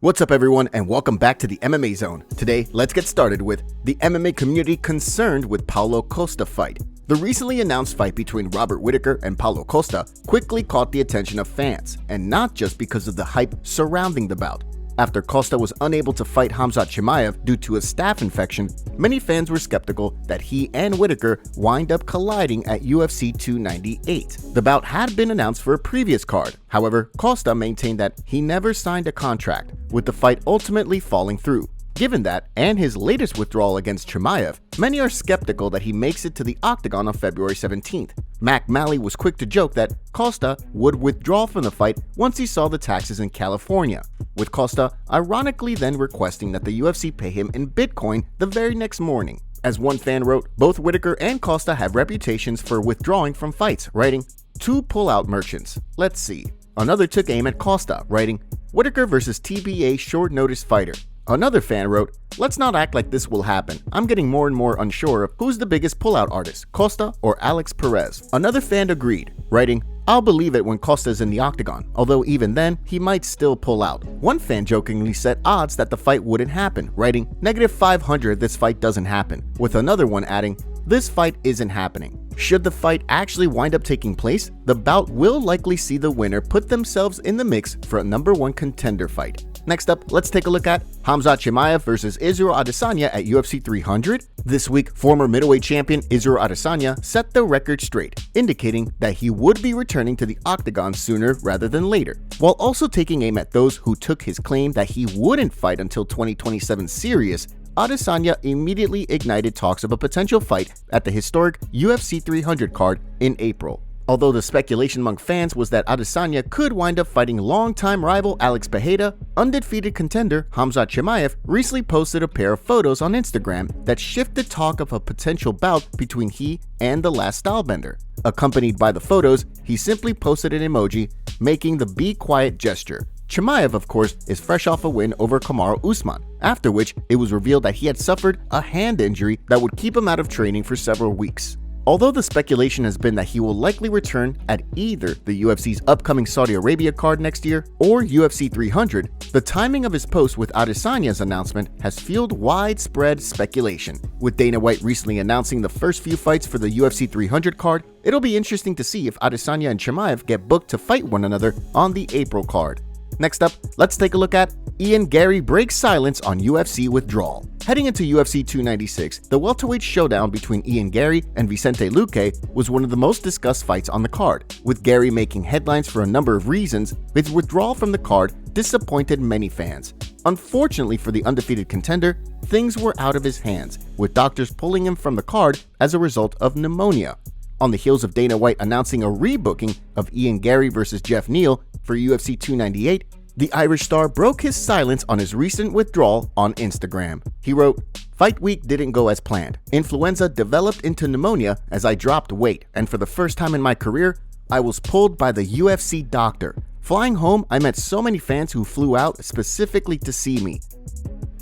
What's up everyone, and welcome back to the MMA Zone. Today, let's get started with the MMA community concerned with Paulo Costa fight. The recently announced fight between Robert Whittaker and Paulo Costa quickly caught the attention of fans, and not just because of the hype surrounding the bout. After Costa was unable to fight Khamzat Chimaev due to a staph infection, many fans were skeptical that he and Whittaker wind up colliding at UFC 298. The bout had been announced for a previous card. However, Costa maintained that he never signed a contract, with the fight ultimately falling through. Given that, and his latest withdrawal against Chimaev, many are skeptical that he makes it to the octagon on February 17th. Mac Malley was quick to joke that Costa would withdraw from the fight once he saw the taxes in California, with Costa ironically then requesting that the UFC pay him in Bitcoin the very next morning. As one fan wrote, both Whittaker and Costa have reputations for withdrawing from fights, writing, "Two pullout merchants. Let's see." Another took aim at Costa, writing, "Whittaker versus TBA short notice fighter." Another fan wrote, "Let's not act like this will happen. I'm getting more and more unsure of who's the biggest pullout artist, Costa or Alex Perez." Another fan agreed, writing, "I'll believe it when Costa's in the octagon, although even then, he might still pull out." One fan jokingly set odds that the fight wouldn't happen, writing, "-500 this fight doesn't happen," with another one adding, "This fight isn't happening." Should the fight actually wind up taking place, the bout will likely see the winner put themselves in the mix for a #1 contender fight. Next up, let's take a look at Khamzat Chimaev versus Israel Adesanya at UFC 300. This week, former middleweight champion Israel Adesanya set the record straight, indicating that he would be returning to the octagon sooner rather than later, while also taking aim at those who took his claim that he wouldn't fight until 2027 serious. Adesanya immediately ignited talks of a potential fight at the historic UFC 300 card in April. Although the speculation among fans was that Adesanya could wind up fighting longtime rival Alex Pereira, undefeated contender Khamzat Chimaev recently posted a pair of photos on Instagram that shifted talk of a potential bout between he and the last stylebender. Accompanied by the photos, he simply posted an emoji making the "be quiet" gesture. Chimaev, of course, is fresh off a win over Kamaru Usman, after which it was revealed that he had suffered a hand injury that would keep him out of training for several weeks. Although the speculation has been that he will likely return at either the UFC's upcoming Saudi Arabia card next year or UFC 300, the timing of his post with Adesanya's announcement has fueled widespread speculation. With Dana White recently announcing the first few fights for the UFC 300 card, it'll be interesting to see if Adesanya and Chimaev get booked to fight one another on the April card. Next up, let's take a look at Garry breaks silence on UFC withdrawal. Heading into UFC 296, the welterweight showdown between Garry and Vicente Luque was one of the most discussed fights on the card, with Garry making headlines for a number of reasons. His withdrawal from the card disappointed many fans. Unfortunately for the undefeated contender, things were out of his hands, with doctors pulling him from the card as a result of pneumonia. On the heels of Dana White announcing a rebooking of Garry versus Jeff Neal for UFC 298, the Irish star broke his silence on his recent withdrawal on Instagram. He wrote, "Fight week didn't go as planned. Influenza developed into pneumonia as I dropped weight, and for the first time in my career, I was pulled by the UFC doctor. Flying home, I met so many fans who flew out specifically to see me.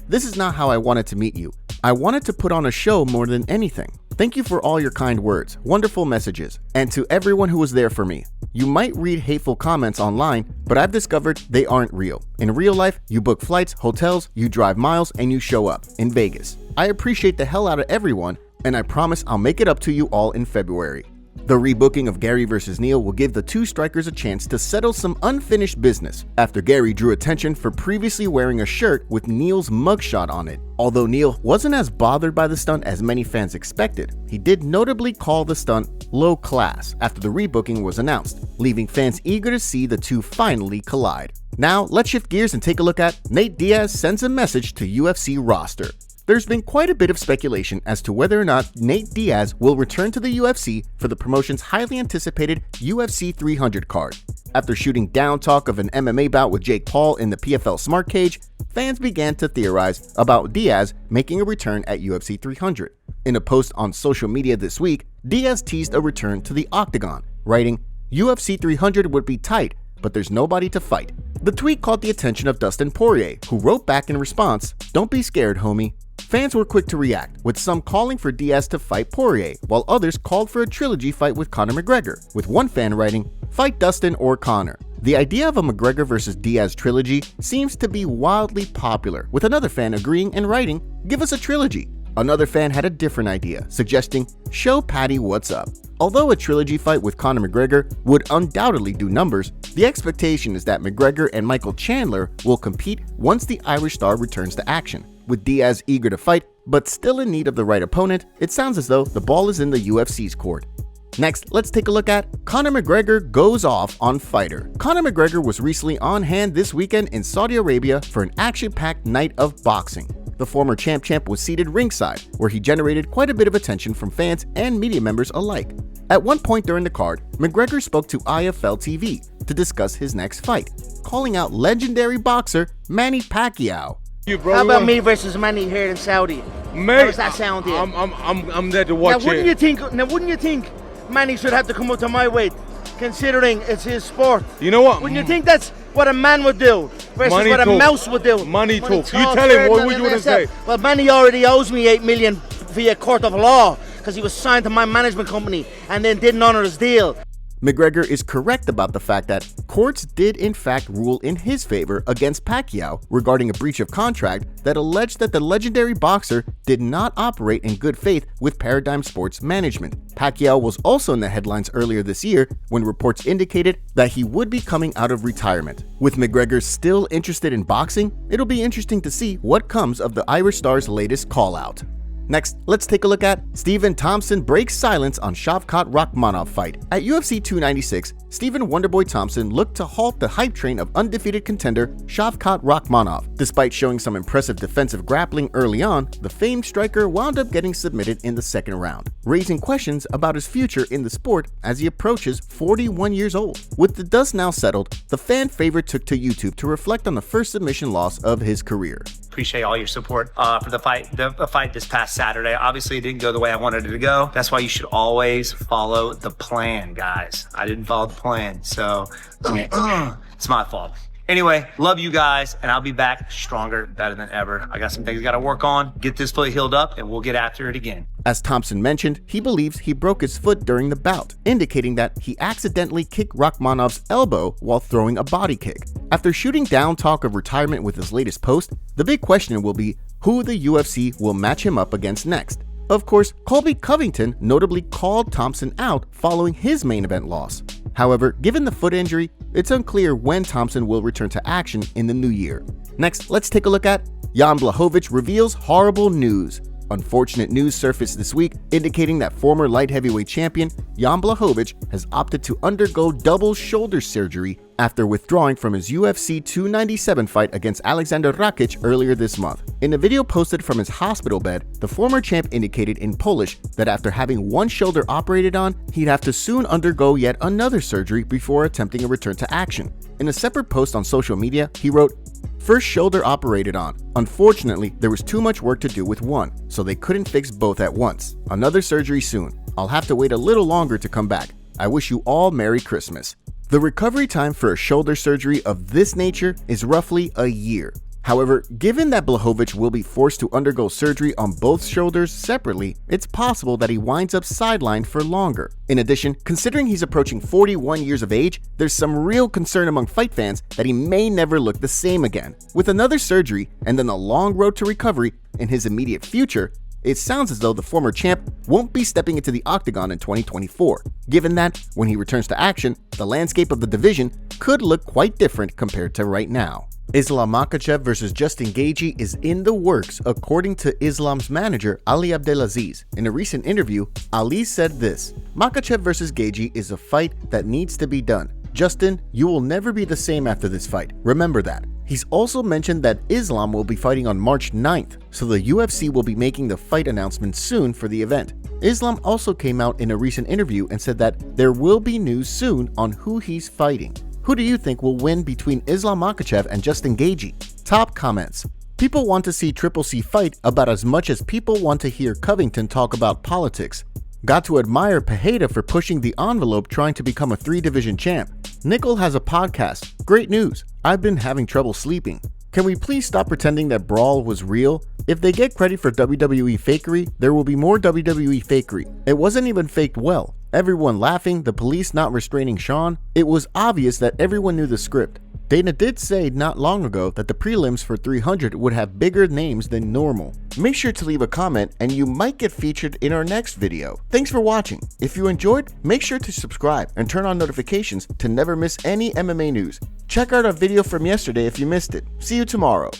This is not how I wanted to meet you. I wanted to put on a show more than anything. Thank you for all your kind words, wonderful messages, and to everyone who was there for me. You might read hateful comments online, but I've discovered they aren't real. In real life, you book flights, hotels, you drive miles, and you show up in Vegas. I appreciate the hell out of everyone, and I promise I'll make it up to you all in February." The rebooking of Garry versus Neal will give the two strikers a chance to settle some unfinished business after Garry drew attention for previously wearing a shirt with Neal's mugshot on it. Although Neal wasn't as bothered by the stunt as many fans expected, he did notably call the stunt low class after the rebooking was announced, leaving fans eager to see the two finally collide. Now, let's shift gears and take a look at Nate Diaz sends a message to UFC roster. There's been quite a bit of speculation as to whether or not Nate Diaz will return to the UFC for the promotion's highly anticipated UFC 300 card. After shooting down talk of an MMA bout with Jake Paul in the PFL Smart Cage, fans began to theorize about Diaz making a return at UFC 300. In a post on social media this week, Diaz teased a return to the octagon, writing, "UFC 300 would be tight, but there's nobody to fight." The tweet caught the attention of Dustin Poirier, who wrote back in response, "Don't be scared, homie." Fans were quick to react, with some calling for Diaz to fight Poirier, while others called for a trilogy fight with Conor McGregor, with one fan writing, "Fight Dustin or Conor." The idea of a McGregor vs. Diaz trilogy seems to be wildly popular, with another fan agreeing and writing, "Give us a trilogy." Another fan had a different idea, suggesting, "Show Patty what's up." Although a trilogy fight with Conor McGregor would undoubtedly do numbers, the expectation is that McGregor and Michael Chandler will compete once the Irish star returns to action. With Diaz eager to fight, but still in need of the right opponent, it sounds as though the ball is in the UFC's court. Next, let's take a look at Conor McGregor goes off on fighter. Conor McGregor was recently on hand this weekend in Saudi Arabia for an action-packed night of boxing. The former champ was seated ringside, where he generated quite a bit of attention from fans and media members alike. At one point during the card, McGregor spoke to IFL TV to discuss his next fight, calling out legendary boxer Manny Pacquiao. How about me versus Manny here in Saudi? Mate, how does that sound to you? I'm there to watch Wouldn't you think Manny should have to come up to my weight, considering it's his sport? You know what? Wouldn't you think that's what a man would do versus Money what talk. a mouse would do? Money talk. You tell him, what would you want to say? Well, Manny already owes me $8 million via court of law because he was signed to my management company and then didn't honor his deal. McGregor is correct about the fact that courts did in fact rule in his favor against Pacquiao regarding a breach of contract that alleged that the legendary boxer did not operate in good faith with Paradigm Sports Management. Pacquiao was also in the headlines earlier this year when reports indicated that he would be coming out of retirement. With McGregor still interested in boxing, it'll be interesting to see what comes of the Irish star's latest call-out. Next, let's take a look at Stephen Thompson breaks silence on Shavkat Rakhmonov fight. At UFC 296, Stephen Wonderboy Thompson looked to halt the hype train of undefeated contender Shavkat Rakhmonov. Despite showing some impressive defensive grappling early on, the famed striker wound up getting submitted in the second round, raising questions about his future in the sport as he approaches 41 years old. With the dust now settled, the fan favorite took to YouTube to reflect on the first submission loss of his career. Appreciate all your support for the fight. The fight this past Saturday. Obviously, it didn't go the way I wanted it to go. That's why you should always follow the plan, guys. I didn't follow the plan, so it's my fault. Anyway, love you guys, and I'll be back stronger, better than ever. I got some things I got to work on, get this foot healed up, and we'll get after it again. As Thompson mentioned, he believes he broke his foot during the bout, indicating that he accidentally kicked Rakhmonov's elbow while throwing a body kick. After shooting down talk of retirement with his latest post, the big question will be who the UFC will match him up against next. Of course, Colby Covington notably called Thompson out following his main event loss. However, given the foot injury, it's unclear when Thompson will return to action in the new year. Next, let's take a look at Jan Blachowicz reveals horrible news. Unfortunate news surfaced this week indicating that former light heavyweight champion Jan Blachowicz has opted to undergo double shoulder surgery after withdrawing from his UFC 297 fight against Alexander Rakic earlier this month. In a video posted from his hospital bed, the former champ indicated in Polish that after having one shoulder operated on, he'd have to soon undergo yet another surgery before attempting a return to action. In a separate post on social media, he wrote, "First shoulder operated on. Unfortunately, there was too much work to do with one, so they couldn't fix both at once. Another surgery soon. I'll have to wait a little longer to come back. I wish you all Merry Christmas." The recovery time for a shoulder surgery of this nature is roughly a year. However, given that Blachowicz will be forced to undergo surgery on both shoulders separately, it's possible that he winds up sidelined for longer. In addition, considering he's approaching 41 years of age, there's some real concern among fight fans that he may never look the same again. With another surgery and then a long road to recovery in his immediate future, it sounds as though the former champ won't be stepping into the octagon in 2024. Given that, when he returns to action, the landscape of the division could look quite different compared to right now. Islam Makhachev vs. Justin Gaethje is in the works, according to Islam's manager Ali Abdelaziz. In a recent interview, Ali said this: "Makhachev vs. Gaethje is a fight that needs to be done. Justin, you will never be the same after this fight. Remember that." He's also mentioned that Islam will be fighting on March 9th, so the UFC will be making the fight announcement soon for the event. Islam also came out in a recent interview and said that there will be news soon on who he's fighting. Who do you think will win between Islam Makhachev and Justin Gaethje? Top comments. People want to see Triple C fight about as much as people want to hear Covington talk about politics. Got to admire Pereira for pushing the envelope trying to become a 3-division champ. Nickel has a podcast. Great news. I've been having trouble sleeping. Can we please stop pretending that Brawl was real? If they get credit for WWE fakery, there will be more WWE fakery. It wasn't even faked well. Everyone laughing, the police not restraining Sean. It was obvious that everyone knew the script. Dana did say not long ago that the prelims for 300 would have bigger names than normal. Make sure to leave a comment and you might get featured in our next video. Thanks for watching. If you enjoyed, make sure to subscribe and turn on notifications to never miss any MMA news. Check out our video from yesterday if you missed it. See you tomorrow.